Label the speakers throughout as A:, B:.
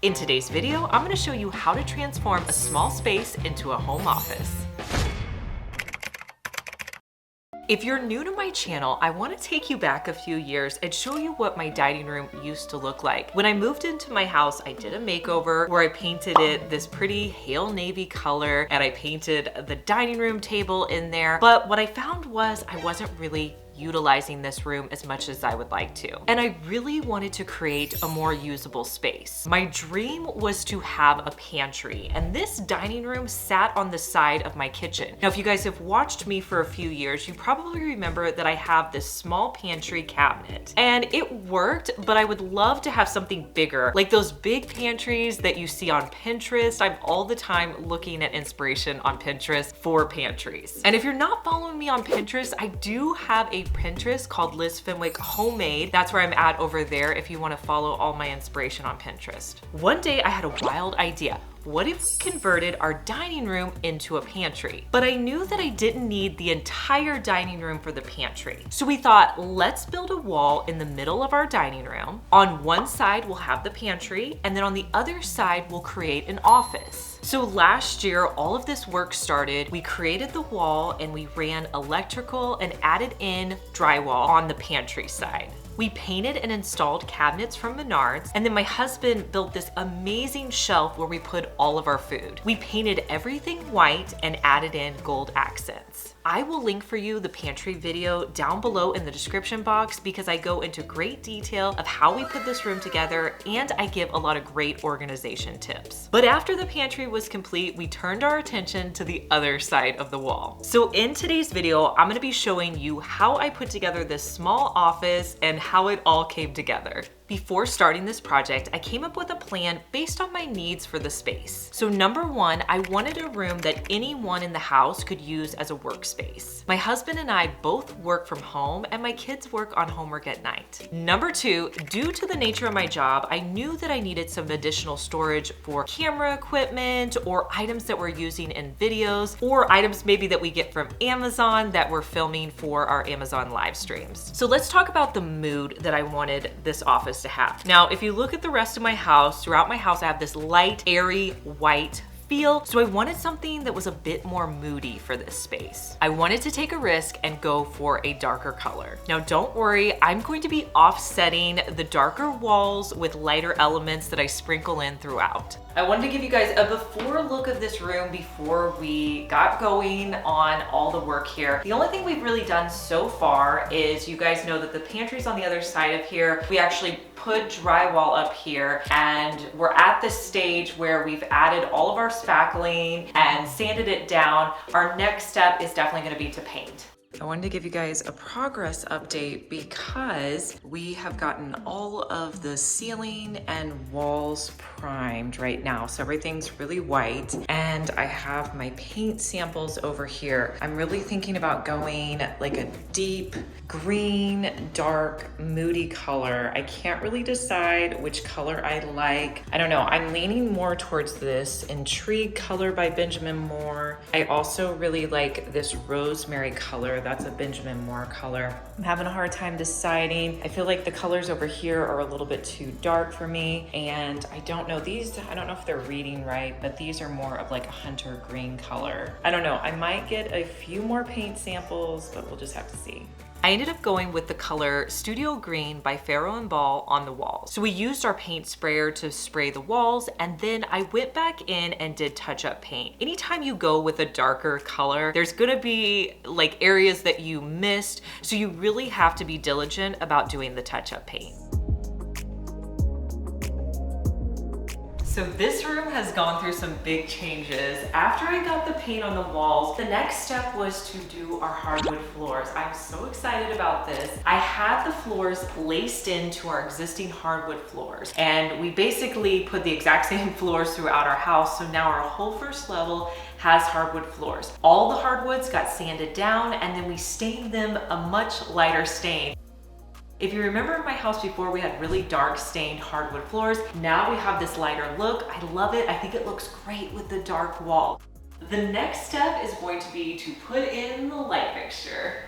A: In today's video, I'm going to show you how to transform a small space into a home office. If you're new to my channel, I want to take you back a few years and show you what my dining room used to look like. When I moved into my house, I did a makeover where I painted it this pretty pale navy color and I painted the dining room table in there. But what I found was I wasn't really utilizing this room as much as I would like to. And I really wanted to create a more usable space. My dream was to have a pantry, and this dining room sat on the side of my kitchen. Now, if you guys have watched me for a few years, you probably remember that I have this small pantry cabinet. And it worked, but I would love to have something bigger, like those big pantries that you see on Pinterest. I'm all the time looking at inspiration on Pinterest for pantries. And if you're not following me on Pinterest, I do have a Pinterest called Liz Fenwick Homemade. That's where I'm at over there if you want to follow all my inspiration on Pinterest. One day I had a wild idea. What if we converted our dining room into a pantry? But I knew that I didn't need the entire dining room for the pantry. So we thought, let's build a wall in the middle of our dining room. On one side, we'll have the pantry, and then on the other side, we'll create an office. So last year, all of this work started. We created the wall and we ran electrical and added in drywall on the pantry side. We painted and installed cabinets from Menards, and then my husband built this amazing shelf where we put all of our food. We painted everything white and added in gold accents. I will link for you the pantry video down below in the description box because I go into great detail of how we put this room together and I give a lot of great organization tips. But after the pantry was complete, we turned our attention to the other side of the wall. So in today's video, I'm gonna be showing you how I put together this small office and how it all came together. Before starting this project, I came up with a plan based on my needs for the space. So number one, I wanted a room that anyone in the house could use as a workspace. My husband and I both work from home and my kids work on homework at night. Number two, due to the nature of my job, I knew that I needed some additional storage for camera equipment or items that we're using in videos or items maybe that we get from Amazon that we're filming for our Amazon live streams. So let's talk about the mood that I wanted this office to have. Now, if you look at the rest of my house, throughout my house, I have this light, airy, white feel. So I wanted something that was a bit more moody for this space. I wanted to take a risk and go for a darker color. Now, don't worry, I'm going to be offsetting the darker walls with lighter elements that I sprinkle in throughout. I wanted to give you guys a before look of this room before we got going on all the work here. The only thing we've really done so far is, you guys know that the pantry's on the other side of here. We actually put drywall up here and we're at the stage where we've added all of our spackling and sanded it down. Our next step is definitely going to be to paint. I wanted to give you guys a progress update because we have gotten all of the ceiling and walls primed right now. So everything's really white and I have my paint samples over here. I'm really thinking about going like a deep green, dark, moody color. I can't really decide which color I like. I don't know. I'm leaning more towards this Intrigue color by Benjamin Moore. I also really like this rosemary color. That's a Benjamin Moore color. I'm having a hard time deciding. I feel like the colors over here are a little bit too dark for me. And I don't know, these, I don't know if they're reading right, but these are more of like a hunter green color. I don't know, I might get a few more paint samples, but we'll just have to see. I ended up going with the color Studio Green by Farrow & Ball on the walls. So we used our paint sprayer to spray the walls, and then I went back in and did touch-up paint. Anytime you go with a darker color, there's gonna be like areas that you missed, so you really have to be diligent about doing the touch-up paint. So this room has gone through some big changes. After I got the paint on the walls, the next step was to do our hardwood floors. I'm so excited about this. I had the floors laced into our existing hardwood floors, and we basically put the exact same floors throughout our house. So now our whole first level has hardwood floors. All the hardwoods got sanded down, and then we stained them a much lighter stain. If you remember in my house before, we had really dark stained hardwood floors. Now we have this lighter look. I love it. I think it looks great with the dark wall. The next step is going to be to put in the light fixture.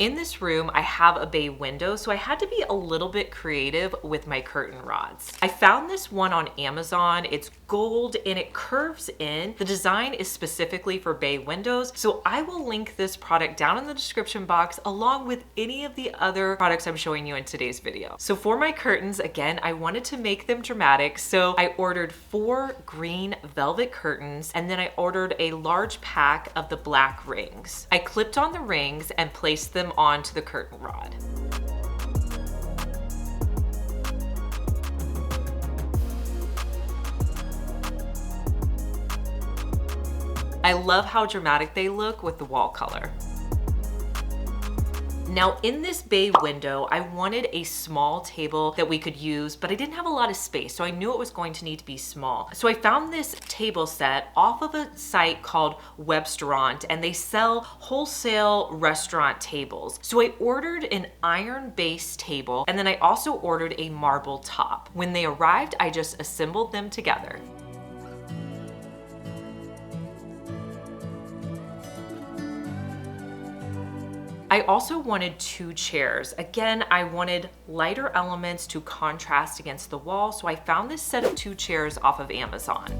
A: In this room, I have a bay window, so I had to be a little bit creative with my curtain rods. I found this one on Amazon. It's gold and it curves in. The design is specifically for bay windows, so I will link this product down in the description box along with any of the other products I'm showing you in today's video. So for my curtains, again, I wanted to make them dramatic, so I ordered 4 green velvet curtains, and then I ordered a large pack of the black rings. I clipped on the rings and placed them onto the curtain rod. I love how dramatic they look with the wall color. Now in this bay window, I wanted a small table that we could use, but I didn't have a lot of space, so I knew it was going to need to be small. So I found this table set off of a site called Webstaurant, and they sell wholesale restaurant tables. So I ordered an iron base table, and then I also ordered a marble top. When they arrived, I just assembled them together. I also wanted 2 chairs. Again, I wanted lighter elements to contrast against the wall, so I found this set of 2 chairs off of Amazon.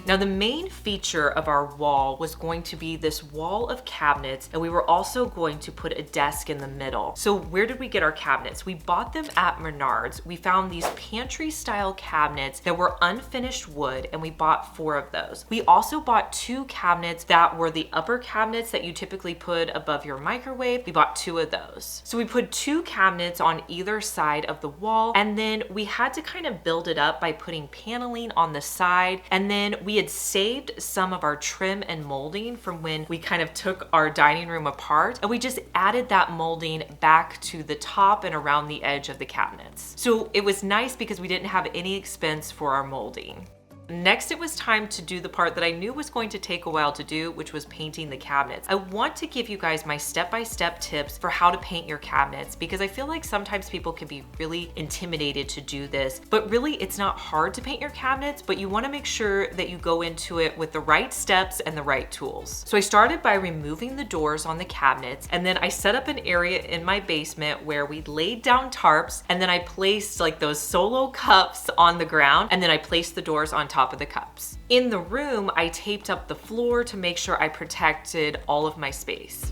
A: Now the main feature of our wall was going to be this wall of cabinets, and we were also going to put a desk in the middle. So where did we get our cabinets? We bought them at Menards. We found these pantry style cabinets that were unfinished wood, and we bought 4 of those. We also bought 2 cabinets that were the upper cabinets that you typically put above your microwave. We bought 2 of those. So we put 2 cabinets on either side of the wall, and then we had to kind of build it up by putting paneling on the side, and then we had saved some of our trim and molding from when we kind of took our dining room apart, and we just added that molding back to the top and around the edge of the cabinets. So it was nice because we didn't have any expense for our molding. Next, it was time to do the part that I knew was going to take a while to do, which was painting the cabinets. I want to give you guys my step-by-step tips for how to paint your cabinets, because I feel like sometimes people can be really intimidated to do this, but really it's not hard to paint your cabinets, but you want to make sure that you go into it with the right steps and the right tools. So I started by removing the doors on the cabinets, and then I set up an area in my basement where we laid down tarps, and then I placed like those solo cups on the ground, and then I placed the doors on top of the cups. In the room, I taped up the floor to make sure I protected all of my space.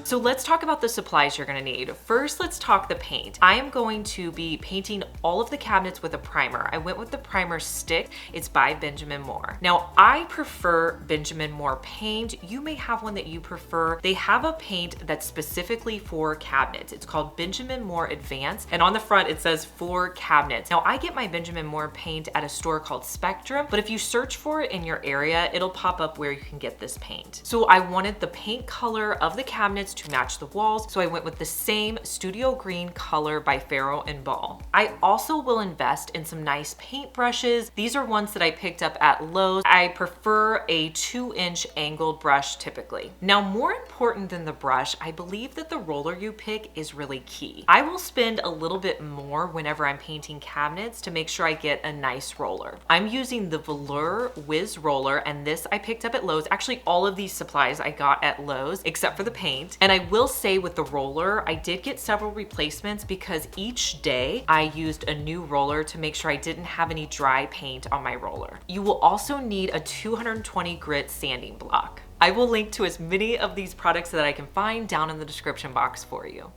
A: So let's talk about the supplies you're gonna need. First, let's talk the paint. I am going to be painting all of the cabinets with a primer. I went with the primer stick. It's by Benjamin Moore. Now, I prefer Benjamin Moore paint. You may have one that you prefer. They have a paint that's specifically for cabinets. It's called Benjamin Moore Advanced, and on the front it says for cabinets. Now, I get my Benjamin Moore paint at a store called Spectrum, but if you search for it in your area, it'll pop up where you can get this paint. So I wanted the paint color of the cabinets to match the walls, so I went with the same studio green color by Farrow and Ball. I also will invest in some nice paint brushes. These are ones that I picked up at Lowe's. I prefer a 2-inch angled brush typically. Now, more important than the brush, I believe that the roller you pick is really key. I will spend a little bit more whenever I'm painting cabinets to make sure I get a nice roller. I'm using the Velour Whiz roller, and this I picked up at Lowe's. Actually, all of these supplies I got at Lowe's except for the paint. And I will say with the roller, I did get several replacements because each day I used a new roller to make sure I didn't have any dry paint on my roller. You will also need a 220 grit sanding block. I will link to as many of these products that I can find down in the description box for you.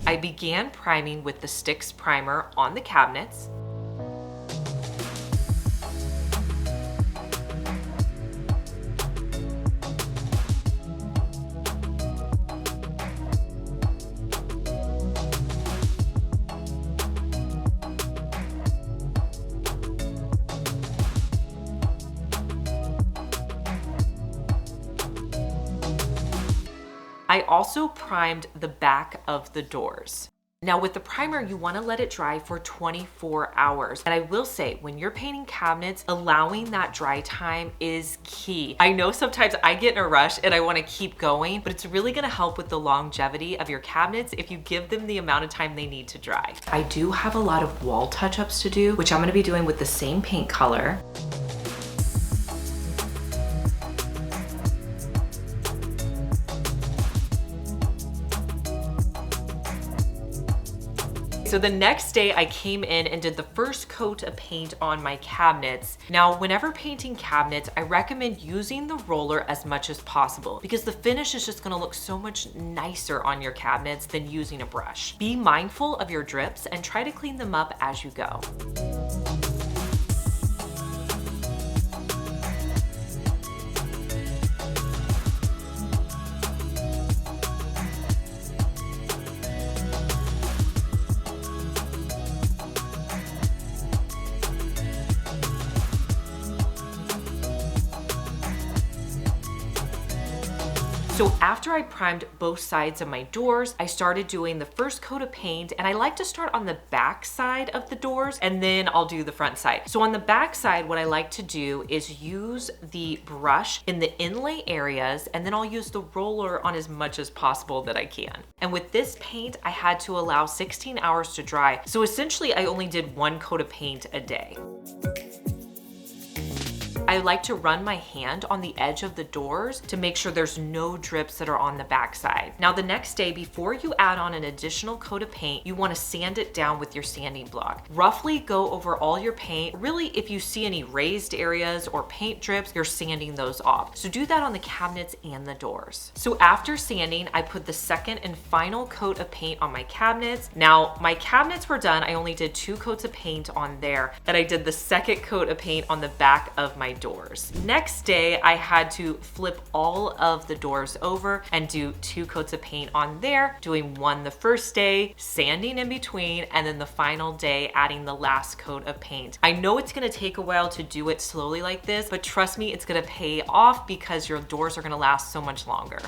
A: I began priming with the Sticks primer on the cabinets. I also primed the back of the doors. Now with the primer, you wanna let it dry for 24 hours. And I will say, when you're painting cabinets, allowing that dry time is key. I know sometimes I get in a rush and I wanna keep going, but it's really gonna help with the longevity of your cabinets if you give them the amount of time they need to dry. I do have a lot of wall touch-ups to do, which I'm gonna be doing with the same paint color. So the next day I came in and did the first coat of paint on my cabinets. Now, whenever painting cabinets, I recommend using the roller as much as possible because the finish is just gonna look so much nicer on your cabinets than using a brush. Be mindful of your drips and try to clean them up as you go. So after I primed both sides of my doors, I started doing the first coat of paint, and I like to start on the back side of the doors and then I'll do the front side. So on the back side, what I like to do is use the brush in the inlay areas, and then I'll use the roller on as much as possible that I can. And with this paint, I had to allow 16 hours to dry. So essentially I only did one coat of paint a day. I like to run my hand on the edge of the doors to make sure there's no drips that are on the backside. Now the next day, before you add on an additional coat of paint, you want to sand it down with your sanding block. Roughly go over all your paint. Really, if you see any raised areas or paint drips, you're sanding those off. So do that on the cabinets and the doors. So after sanding, I put the second and final coat of paint on my cabinets. Now my cabinets were done. I only did 2 coats of paint on there, and I did the second coat of paint on the back of my doors. Next day, I had to flip all of the doors over and do 2 coats of paint on there, doing one the first day, sanding in between, and then the final day adding the last coat of paint. I know it's gonna take a while to do it slowly like this, but trust me, it's gonna pay off because your doors are gonna last so much longer.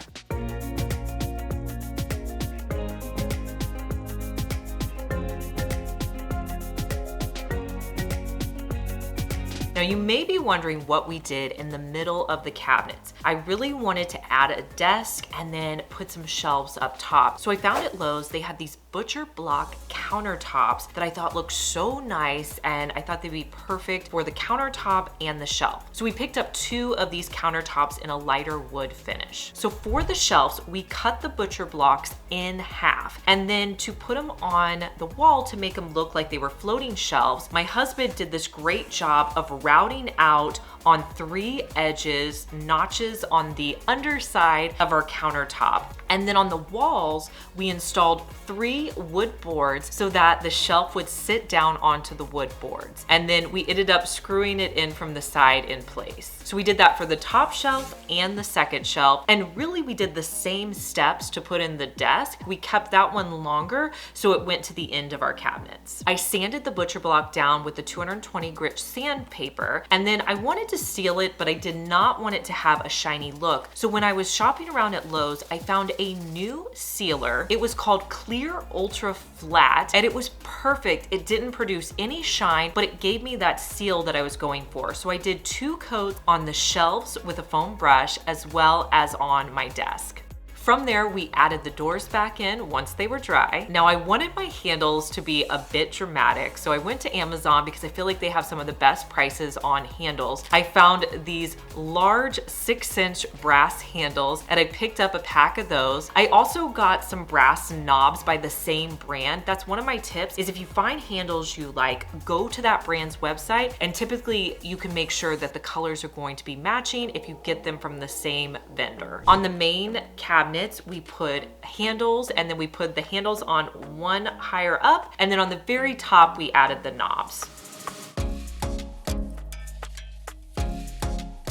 A: Now you may be wondering what we did in the middle of the cabinets. I really wanted to add a desk and then put some shelves up top. So I found at Lowe's, they had these butcher block countertops that I thought looked so nice, and I thought they'd be perfect for the countertop and the shelf. So we picked up 2 of these countertops in a lighter wood finish. So for the shelves, we cut the butcher blocks in half, and then to put them on the wall to make them look like they were floating shelves, my husband did this great job of routing out on 3 edges, notches on the underside of our countertop. And then on the walls, we installed 3 wood boards so that the shelf would sit down onto the wood boards. And then we ended up screwing it in from the side in place. So we did that for the top shelf and the second shelf. And really we did the same steps to put in the desk. We kept that one longer so it went to the end of our cabinets. I sanded the butcher block down with the 220 grit sandpaper, and then I wanted to seal it, but I did not want it to have a shiny look. So when I was shopping around at Lowe's, I found a new sealer. It was called Clear Ultra Flat, and it was perfect. It didn't produce any shine, but it gave me that seal that I was going for. So I did 2 coats on the shelves with a foam brush as well as on my desk. From there, we added the doors back in once they were dry. Now I wanted my handles to be a bit dramatic, so I went to Amazon because I feel like they have some of the best prices on handles. I found these large 6-inch brass handles, and I picked up a pack of those. I also got some brass knobs by the same brand. That's one of my tips, is if you find handles you like, go to that brand's website, and typically you can make sure that the colors are going to be matching if you get them from the same vendor. On the main cabinet, we put handles, and then we put the handles on one higher up, and then on the very top we added the knobs.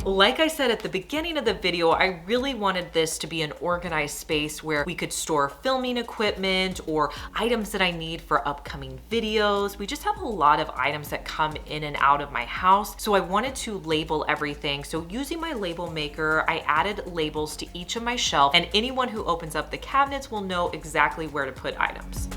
A: Like I said at the beginning of the video, I really wanted this to be an organized space where we could store filming equipment or items that I need for upcoming videos. We just have a lot of items that come in and out of my house, so I wanted to label everything. So using my label maker, I added labels to each of my shelves, and anyone who opens up the cabinets will know exactly where to put items.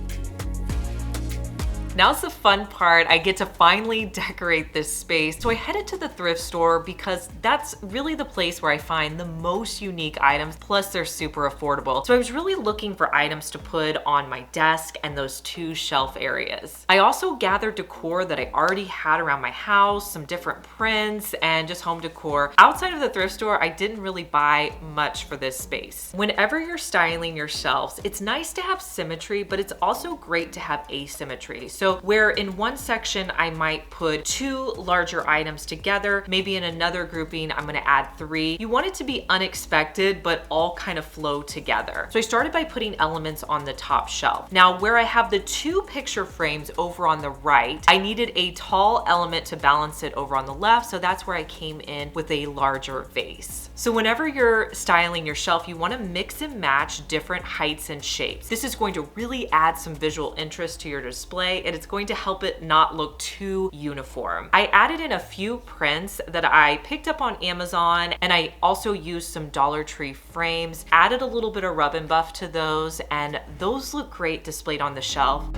A: Now's the fun part. I get to finally decorate this space. So I headed to the thrift store because that's really the place where I find the most unique items, plus they're super affordable. So I was really looking for items to put on my desk and those 2 shelf areas. I also gathered decor that I already had around my house, some different prints, and just home decor. Outside of the thrift store, I didn't really buy much for this space. Whenever you're styling your shelves, it's nice to have symmetry, but it's also great to have asymmetry. So where in one section I might put 2 larger items together, maybe in another grouping I'm gonna add 3. You want it to be unexpected, but all kind of flow together. So I started by putting elements on the top shelf. Now where I have the 2 picture frames over on the right, I needed a tall element to balance it over on the left, so that's where I came in with a larger vase. So whenever you're styling your shelf, you wanna mix and match different heights and shapes. This is going to really add some visual interest to your display, and it's going to help it not look too uniform. I added in a few prints that I picked up on Amazon, and I also used some Dollar Tree frames, added a little bit of rub and buff to those, and those look great displayed on the shelf.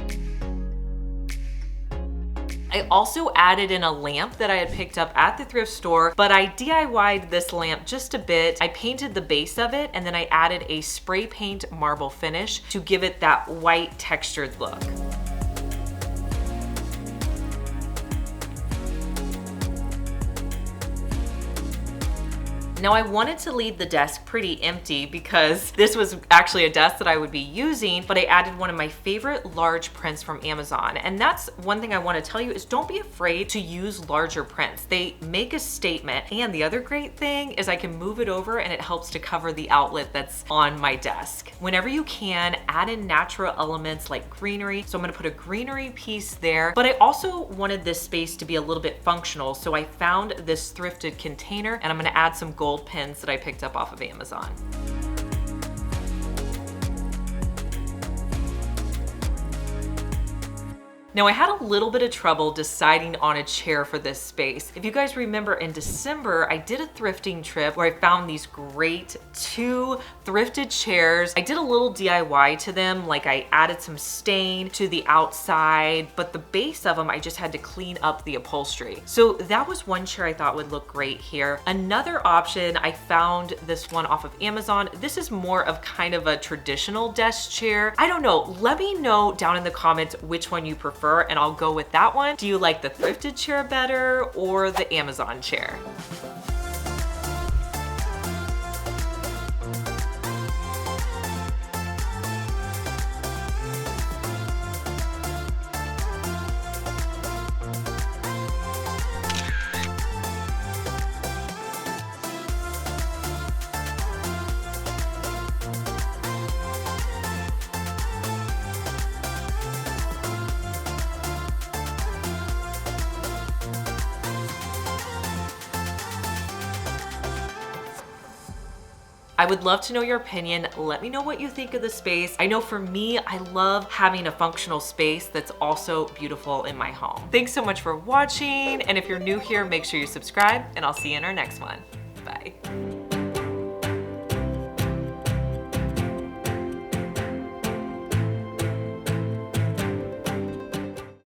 A: I also added in a lamp that I had picked up at the thrift store, but I DIY'd this lamp just a bit. I painted the base of it, and then I added a spray paint marble finish to give it that white textured look. Now I wanted to leave the desk pretty empty because this was actually a desk that I would be using, but I added one of my favorite large prints from Amazon. And that's one thing I want to tell you is don't be afraid to use larger prints. They make a statement. And the other great thing is I can move it over and it helps to cover the outlet that's on my desk. Whenever you can, add in natural elements like greenery. So I'm gonna put a greenery piece there, but I also wanted this space to be a little bit functional. So I found this thrifted container and I'm gonna add some gold pins that I picked up off of Amazon. Now I had a little bit of trouble deciding on a chair for this space. If you guys remember in December, I did a thrifting trip where I found these great 2 thrifted chairs. I did a little DIY to them, like I added some stain to the outside, but the base of them, I just had to clean up the upholstery. So that was one chair I thought would look great here. Another option, I found this one off of Amazon. This is more of kind of a traditional desk chair. I don't know, let me know down in the comments which one you prefer, and I'll go with that one. Do you like the thrifted chair better or the Amazon chair? I would love to know your opinion. Let me know what you think of the space. I know for me, I love having a functional space that's also beautiful in my home. Thanks so much for watching. And if you're new here, make sure you subscribe and I'll see you in our next one. Bye.